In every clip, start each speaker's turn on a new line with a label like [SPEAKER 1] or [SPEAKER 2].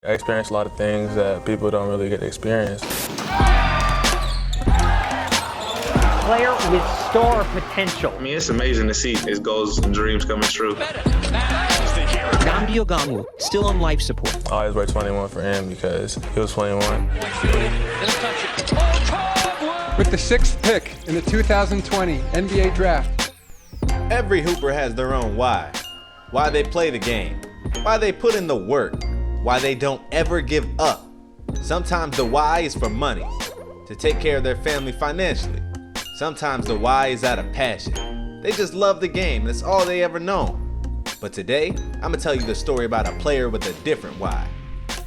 [SPEAKER 1] I experienced a lot of things that people don't really get to experience.
[SPEAKER 2] Player with star potential.
[SPEAKER 3] I mean, it's amazing to see his goals and dreams coming true.
[SPEAKER 4] Onyeka Okongwu, still on life support.
[SPEAKER 1] I always wear 21 for him because he was 21.
[SPEAKER 5] With the 6th pick in the 2020 NBA Draft.
[SPEAKER 6] Every hooper has their own why. Why they play the game. Why they put in the work. Why they don't ever give up. Sometimes the why is for money, to take care of their family financially. Sometimes the why is out of passion. They just love the game, that's all they ever known. But today, I'm gonna tell you the story about a player with a different why.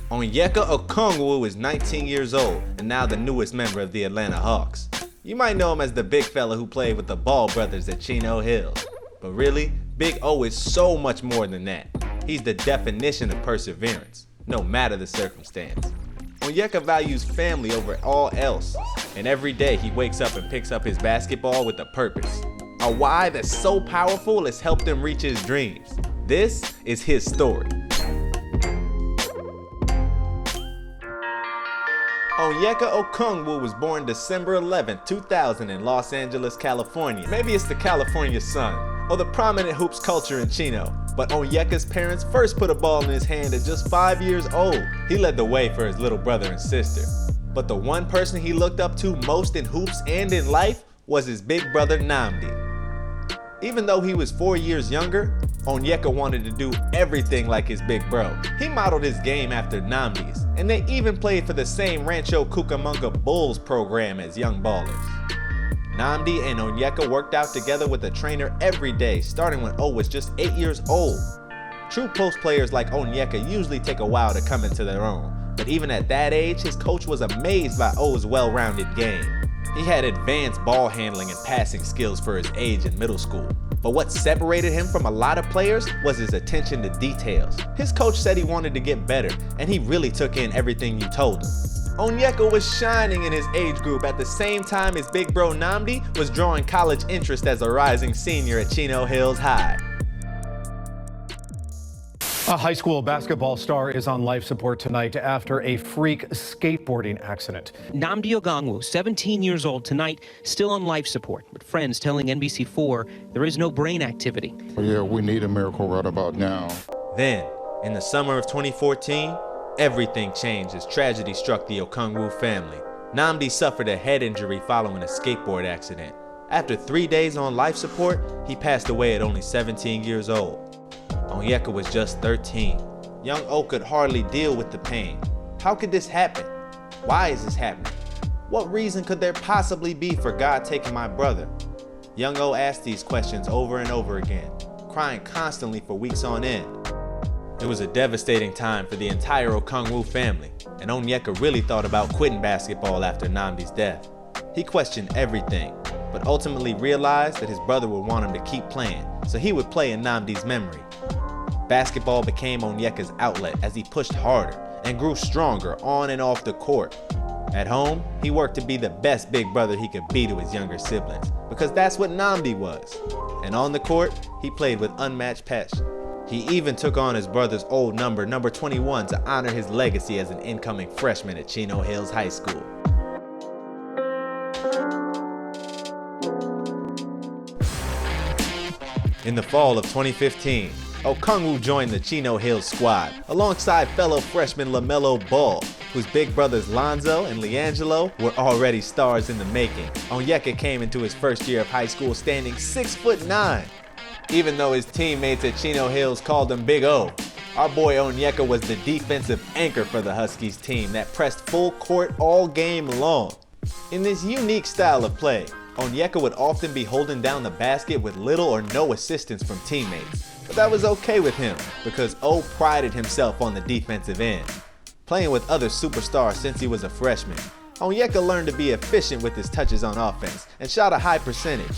[SPEAKER 6] Onyeka Okongwu is 19 years old and now the newest member of the Atlanta Hawks. You might know him as the big fella who played with the Ball brothers at Chino Hills. But really, Big O is so much more than that. He's the definition of perseverance, no matter the circumstance. Onyeka values family over all else, and every day he wakes up and picks up his basketball with a purpose. A why that's so powerful it's helped him reach his dreams. This is his story. Onyeka Okongwu was born December 11, 2000 in Los Angeles, California. Maybe it's the California sun, or the prominent hoops culture in Chino, but Onyeka's parents first put a ball in his hand at just 5 years old. He led the way for his little brother and sister. But the one person he looked up to most in hoops and in life was his big brother Nnamdi. Even though he was 4 years younger, Onyeka wanted to do everything like his big bro. He modeled his game after Nnamdi's, and they even played for the same Rancho Cucamonga Bulls program as young ballers. Nnamdi and Onyeka worked out together with a trainer every day, starting when O was just 8 years old. True post players like Onyeka usually take a while to come into their own, but even at that age, his coach was amazed by O's well-rounded game. He had advanced ball handling and passing skills for his age in middle school. But what separated him from a lot of players was his attention to details. His coach said he wanted to get better, and he really took in everything you told him. Onyeka was shining in his age group at the same time his big bro Nnamdi was drawing college interest as a rising senior at Chino Hills High.
[SPEAKER 7] A high school basketball star is on life support tonight after a freak skateboarding accident.
[SPEAKER 4] Nnamdi Okongwu, 17 years old tonight, still on life support, but friends telling NBC4 there is no brain activity.
[SPEAKER 8] Yeah, we need a miracle right about now.
[SPEAKER 6] Then, in the summer of 2014, everything changed as tragedy struck the Okongwu family. Nnamdi suffered a head injury following a skateboard accident. After 3 days on life support, he passed away at only 17 years old. Onyeka was just 13. Young O could hardly deal with the pain. How could this happen? Why is this happening? What reason could there possibly be for God taking my brother? Young O asked these questions over and over again, crying constantly for weeks on end. It was a devastating time for the entire Okongwu family, and Onyeka really thought about quitting basketball after Nnamdi's death. He questioned everything, but ultimately realized that his brother would want him to keep playing, so he would play in Nnamdi's memory. Basketball became Onyeka's outlet as he pushed harder and grew stronger on and off the court. At home, he worked to be the best big brother he could be to his younger siblings, because that's what Nnamdi was. And on the court, he played with unmatched passion. He even took on his brother's old number 21, to honor his legacy as an incoming freshman at Chino Hills High School. In the fall of 2015, Okongwu joined the Chino Hills squad alongside fellow freshman LaMelo Ball, whose big brothers Lonzo and LiAngelo were already stars in the making. Onyeka came into his first year of high school standing 6'9". Even though his teammates at Chino Hills called him Big O, our boy Onyeka was the defensive anchor for the Huskies team that pressed full court all game long. In this unique style of play, Onyeka would often be holding down the basket with little or no assistance from teammates. But that was okay with him because O prided himself on the defensive end. Playing with other superstars since he was a freshman, Onyeka learned to be efficient with his touches on offense and shot a high percentage.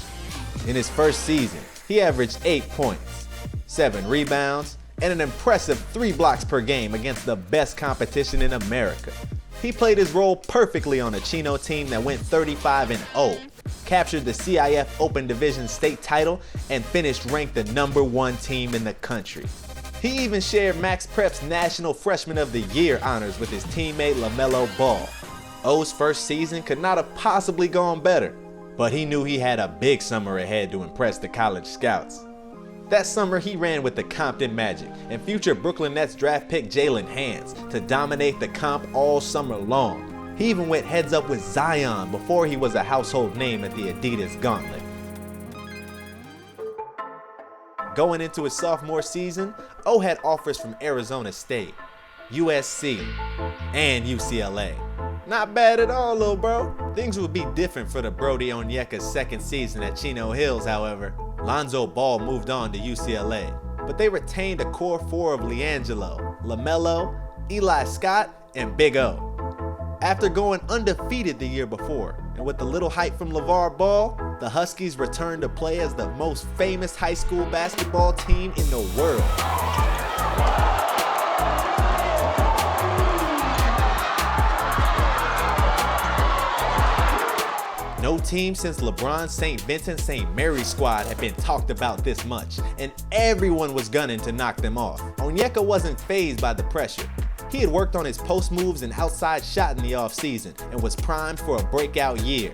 [SPEAKER 6] In his first season, he averaged 8 points, 7 rebounds, and an impressive 3 blocks per game against the best competition in America. He played his role perfectly on a Chino team that went 35-0, captured the CIF Open Division state title, and finished ranked the #1 team in the country. He even shared Max Prep's National Freshman of the Year honors with his teammate LaMelo Ball. O's first season could not have possibly gone better, but he knew he had a big summer ahead to impress the college scouts. That summer, he ran with the Compton Magic and future Brooklyn Nets draft pick Jalen Hands to dominate the comp all summer long. He even went heads up with Zion before he was a household name at the Adidas Gauntlet. Going into his sophomore season, O had offers from Arizona State, USC, and UCLA. Not bad at all, little bro. Things would be different for the Brody Onyeka's second season at Chino Hills, however. Lonzo Ball moved on to UCLA, but they retained a core four of LiAngelo, LaMelo, Eli Scott, and Big O. After going undefeated the year before, and with a little hype from LeVar Ball, the Huskies returned to play as the most famous high school basketball team in the world. No team since LeBron's St. Vincent St. Mary's squad had been talked about this much, and everyone was gunning to knock them off. Onyeka wasn't fazed by the pressure. He had worked on his post moves and outside shot in the offseason and was primed for a breakout year.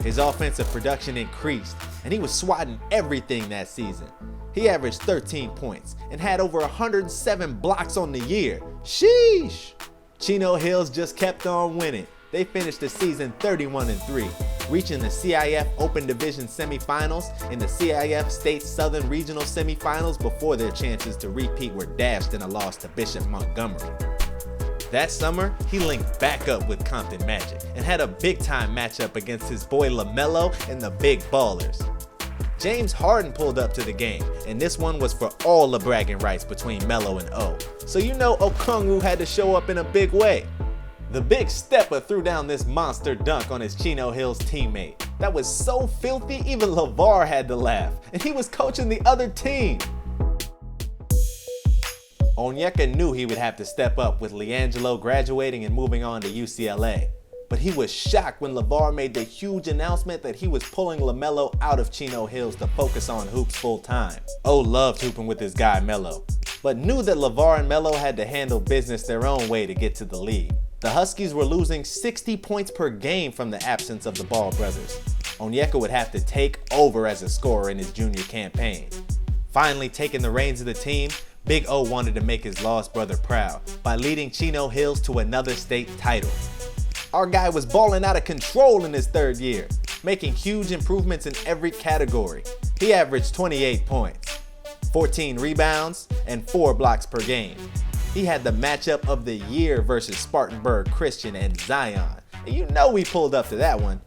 [SPEAKER 6] His offensive production increased, and he was swatting everything that season. He averaged 13 points and had over 107 blocks on the year. Sheesh! Chino Hills just kept on winning. They finished the season 31-3, reaching the CIF Open Division semifinals and the CIF State Southern Regional semifinals before their chances to repeat were dashed in a loss to Bishop Montgomery. That summer, he linked back up with Compton Magic and had a big-time matchup against his boy LaMelo and the Big Ballers. James Harden pulled up to the game, and this one was for all the bragging rights between Melo and O. So you know Okongwu had to show up in a big way. The big stepper threw down this monster dunk on his Chino Hills teammate. That was so filthy, even LeVar had to laugh, and he was coaching the other team. Onyeka knew he would have to step up with LiAngelo graduating and moving on to UCLA. But he was shocked when LeVar made the huge announcement that he was pulling LaMelo out of Chino Hills to focus on hoops full time. O loved hooping with his guy Melo, but knew that LeVar and Melo had to handle business their own way to get to the league. The Huskies were losing 60 points per game from the absence of the Ball brothers. Onyeka would have to take over as a scorer in his junior campaign. Finally taking the reins of the team, Big O wanted to make his lost brother proud by leading Chino Hills to another state title. Our guy was balling out of control in his third year, making huge improvements in every category. He averaged 28 points, 14 rebounds, and 4 blocks per game. He had the matchup of the year versus Spartanburg Christian and Zion, and you know we pulled up to that one.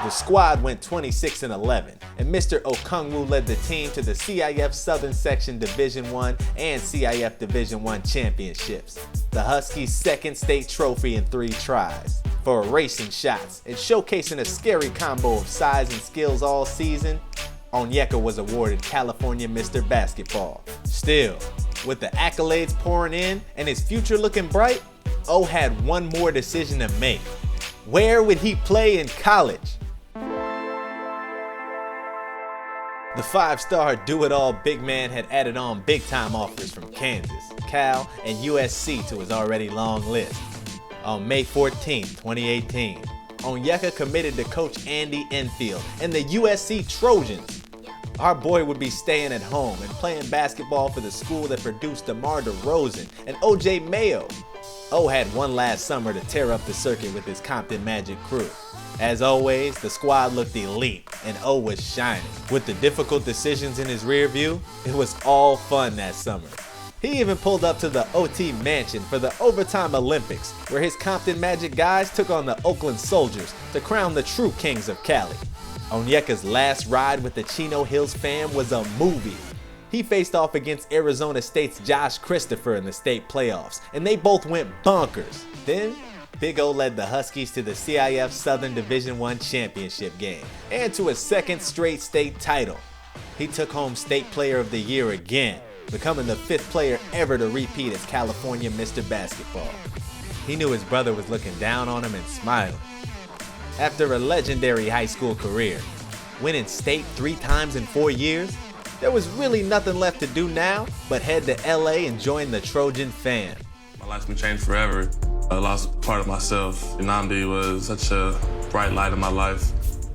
[SPEAKER 6] The squad went 26-11, and Mr. Okongwu led the team to the CIF Southern Section Division I and CIF Division I championships. The Huskies' second state trophy in 3 tries. For erasing shots and showcasing a scary combo of size and skills all season, Onyeka was awarded California Mr. Basketball. Still, with the accolades pouring in and his future looking bright, O had one more decision to make. Where would he play in college? The 5-star do-it-all big man had added on big-time offers from Kansas, Cal, and USC to his already long list. On May 14, 2018, Onyeka committed to Coach Andy Enfield and the USC Trojans. Our boy would be staying at home and playing basketball for the school that produced DeMar DeRozan and OJ Mayo. O had one last summer to tear up the circuit with his Compton Magic crew. As always, the squad looked elite and O was shining. With the difficult decisions in his rear view, it was all fun that summer. He even pulled up to the OT Mansion for the Overtime Olympics, where his Compton Magic guys took on the Oakland Soldiers to crown the true kings of Cali. Onyeka's last ride with the Chino Hills fam was a movie. He faced off against Arizona State's Josh Christopher in the state playoffs, and they both went bonkers. Then, Big O led the Huskies to the CIF Southern Division I championship game and to a second straight state title. He took home State Player of the Year again, becoming the 5th player ever to repeat as California Mr. Basketball. He knew his brother was looking down on him and smiling. After a legendary high school career, winning state 3 times in 4 years, There was really nothing left to do now but head to LA and join the Trojan fam.
[SPEAKER 1] My life's been changed forever. I lost part of myself. Nnamdi was such a bright light in my life.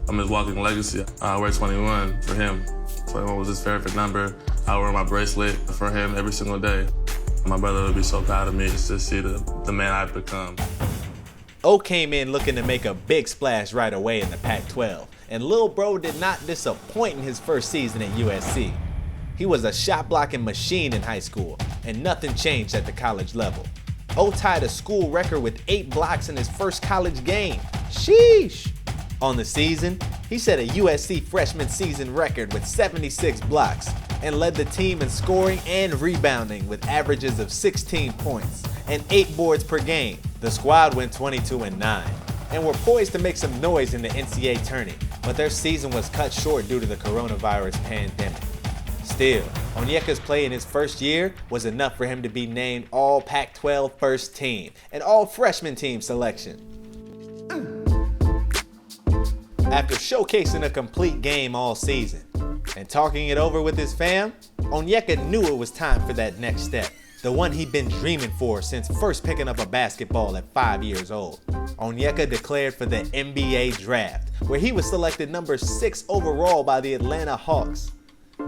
[SPEAKER 1] I'm his walking legacy. I wear 21 for him. 21 was his favorite number. I wear my bracelet for him every single day. My brother would be so proud of me just to see the man I've become.
[SPEAKER 6] O came in looking to make a big splash right away in the Pac-12, and Lil Bro did not disappoint in his first season at USC. He was a shot-blocking machine in high school, and nothing changed at the college level. O tied a school record with 8 blocks in his first college game. Sheesh! On the season, he set a USC freshman season record with 76 blocks and led the team in scoring and rebounding with averages of 16 points and 8 boards per game. The squad went 22-9 and were poised to make some noise in the NCAA tourney, but their season was cut short due to the coronavirus pandemic. Still, Onyeka's play in his first year was enough for him to be named All Pac-12 First Team and All Freshman Team selection. After showcasing a complete game all season and talking it over with his fam, Onyeka knew it was time for that next step, the one he'd been dreaming for since first picking up a basketball at 5 years old. Onyeka declared for the NBA draft, where he was selected number 6 overall by the Atlanta Hawks.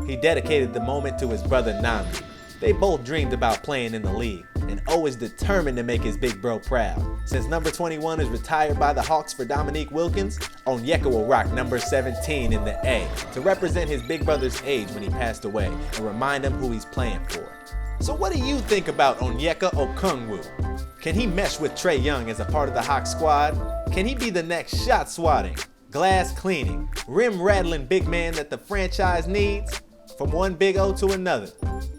[SPEAKER 6] He dedicated the moment to his brother Nnamdi. They both dreamed about playing in the league, and O is determined to make his big bro proud. Since number 21 is retired by the Hawks for Dominique Wilkins, Onyeka will rock number 17 in the A to represent his big brother's age when he passed away and remind him who he's playing for. So what do you think about Onyeka Okongwu? Can he mesh with Trae Young as a part of the Hawks squad? Can he be the next shot swatting, glass cleaning, rim rattling big man that the franchise needs? From one Big O to another,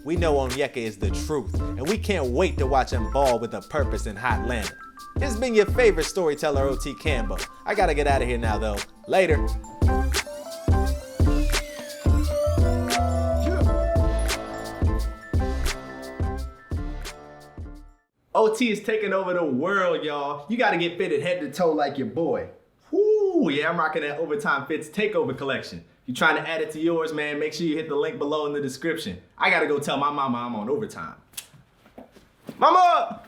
[SPEAKER 6] we know Onyeka is the truth, and we can't wait to watch him ball with a purpose in Hotlanta. This has been your favorite storyteller, OT Cambo. I gotta get out of here now, though. Later. OT is taking over the world, y'all. You gotta get fitted head to toe like your boy. Whoo, yeah, I'm rocking that Overtime Fits Takeover collection. If you're trying to add it to yours, man, make sure you hit the link below in the description. I gotta go tell my mama I'm on overtime. Mama!